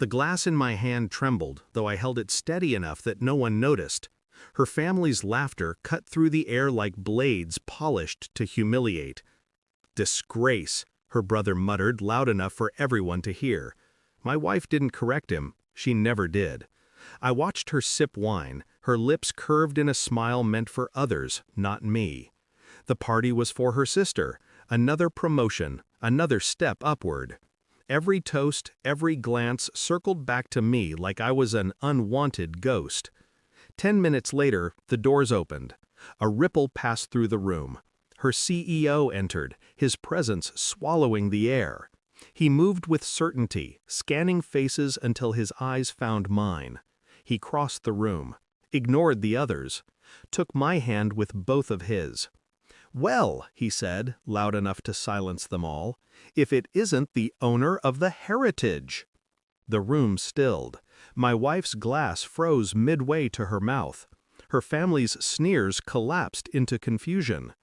The glass in my hand trembled, though I held it steady enough that no one noticed. Her family's laughter cut through the air like blades polished to humiliate. "Disgrace," her brother muttered loud enough for everyone to hear. My wife didn't correct him. She never did. I watched her sip wine, her lips curved in a smile meant for others, not me. The party was for her sister, another promotion, another step upward. Every toast, every glance circled back to me like I was an unwanted ghost. 10 minutes later, the doors opened. A ripple passed through the room. Her CEO entered, his presence swallowing the air. He moved with certainty, scanning faces until his eyes found mine. He crossed the room, ignored the others, took my hand with both of his. "Well," he said, loud enough to silence them all, "if it isn't the owner of the heritage!" The room stilled. My wife's glass froze midway to her mouth. Her family's sneers collapsed into confusion.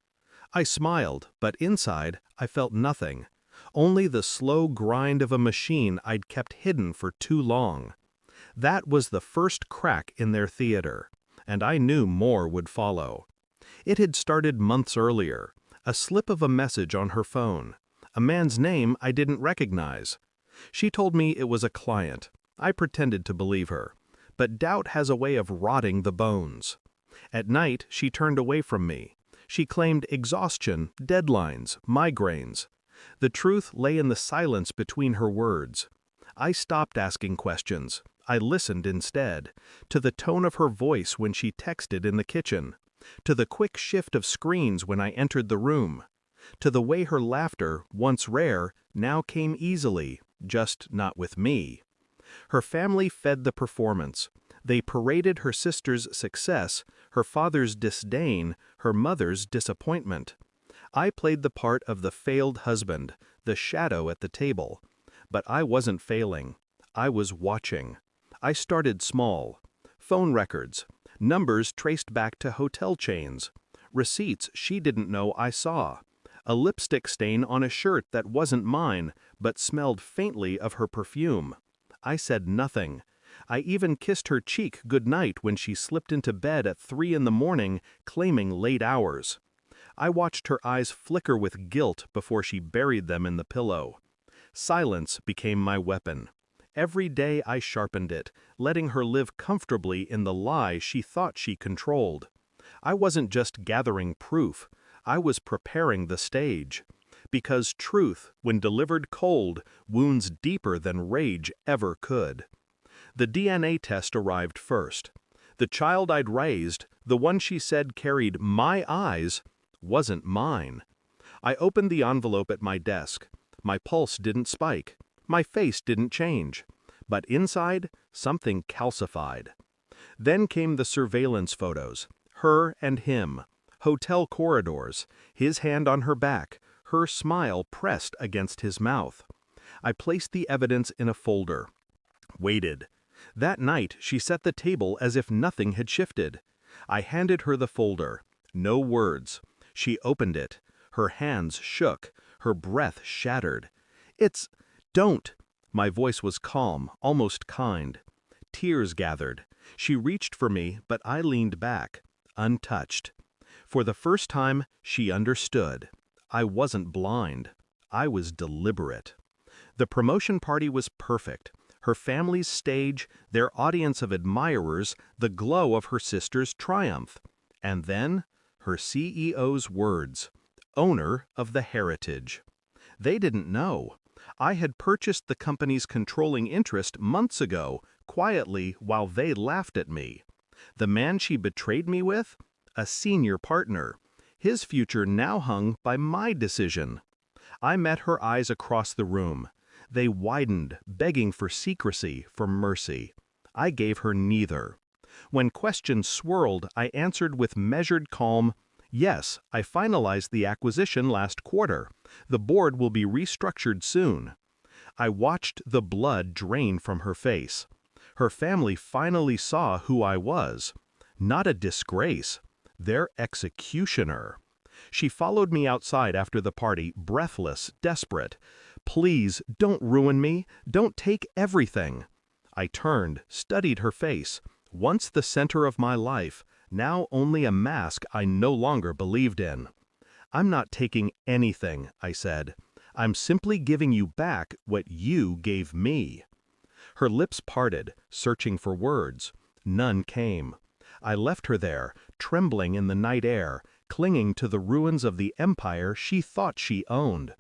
I smiled, but inside, I felt nothing. Only the slow grind of a machine I'd kept hidden for too long. That was the first crack in their theater, and I knew more would follow. It had started months earlier, a slip of a message on her phone, a man's name I didn't recognize. She told me it was a client. I pretended to believe her, but doubt has a way of rotting the bones. At night, she turned away from me. She claimed exhaustion, deadlines, migraines. The truth lay in the silence between her words. I stopped asking questions. I listened instead, to the tone of her voice when she texted in the kitchen, to the quick shift of screens when I entered the room, to the way her laughter, once rare, now came easily, just not with me. Her family fed the performance. They paraded her sister's success, her father's disdain, her mother's disappointment. I played the part of the failed husband, the shadow at the table. But I wasn't failing. I was watching. I started small. Phone records, numbers traced back to hotel chains, receipts she didn't know I saw, a lipstick stain on a shirt that wasn't mine but smelled faintly of her perfume. I said nothing. I even kissed her cheek goodnight when she slipped into bed at 3 in the morning, claiming late hours. I watched her eyes flicker with guilt before she buried them in the pillow. Silence became my weapon. Every day I sharpened it, letting her live comfortably in the lie she thought she controlled. I wasn't just gathering proof. I was preparing the stage. Because truth, when delivered cold, wounds deeper than rage ever could. The DNA test arrived first. The child I'd raised, the one she said carried my eyes, wasn't mine. I opened the envelope at my desk. My pulse didn't spike. My face didn't change. But inside, something calcified. Then came the surveillance photos, her and him, hotel corridors, his hand on her back, her smile pressed against his mouth. I placed the evidence in a folder. Waited. That night, she set the table as if nothing had shifted. I handed her the folder. No words. She opened it. Her hands shook. Her breath shattered. Don't. My voice was calm, almost kind. Tears gathered. She reached for me, but I leaned back, untouched. For the first time, she understood. I wasn't blind. I was deliberate. The promotion party was perfect. Her family's stage, their audience of admirers, the glow of her sister's triumph. And then, her CEO's words, owner of the heritage. They didn't know. I had purchased the company's controlling interest months ago, quietly while they laughed at me. The man she betrayed me with? A senior partner. His future now hung by my decision. I met her eyes across the room. They widened, begging for secrecy, for mercy. I gave her neither. When questions swirled, I answered with measured calm, "Yes, I finalized the acquisition last quarter. The board will be restructured soon." I watched the blood drain from her face. Her family finally saw who I was. Not a disgrace. Their executioner. She followed me outside after the party, breathless, desperate. "Please, don't ruin me. Don't take everything." I turned, studied her face, once the center of my life, now only a mask I no longer believed in. "I'm not taking anything," I said. "I'm simply giving you back what you gave me." Her lips parted, searching for words. None came. I left her there, trembling in the night air, clinging to the ruins of the empire she thought she owned.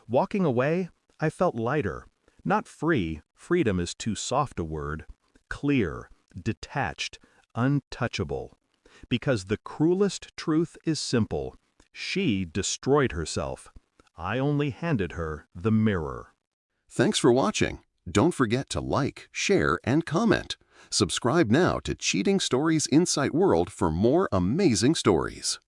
Walking away, I felt lighter. Not free, freedom is too soft a word. Clear, detached, untouchable. Because the cruelest truth is simple. She destroyed herself. I only handed her the mirror. Thanks for watching. Don't forget to like, share, and comment. Subscribe now to Cheating Stories Insight World for more amazing stories.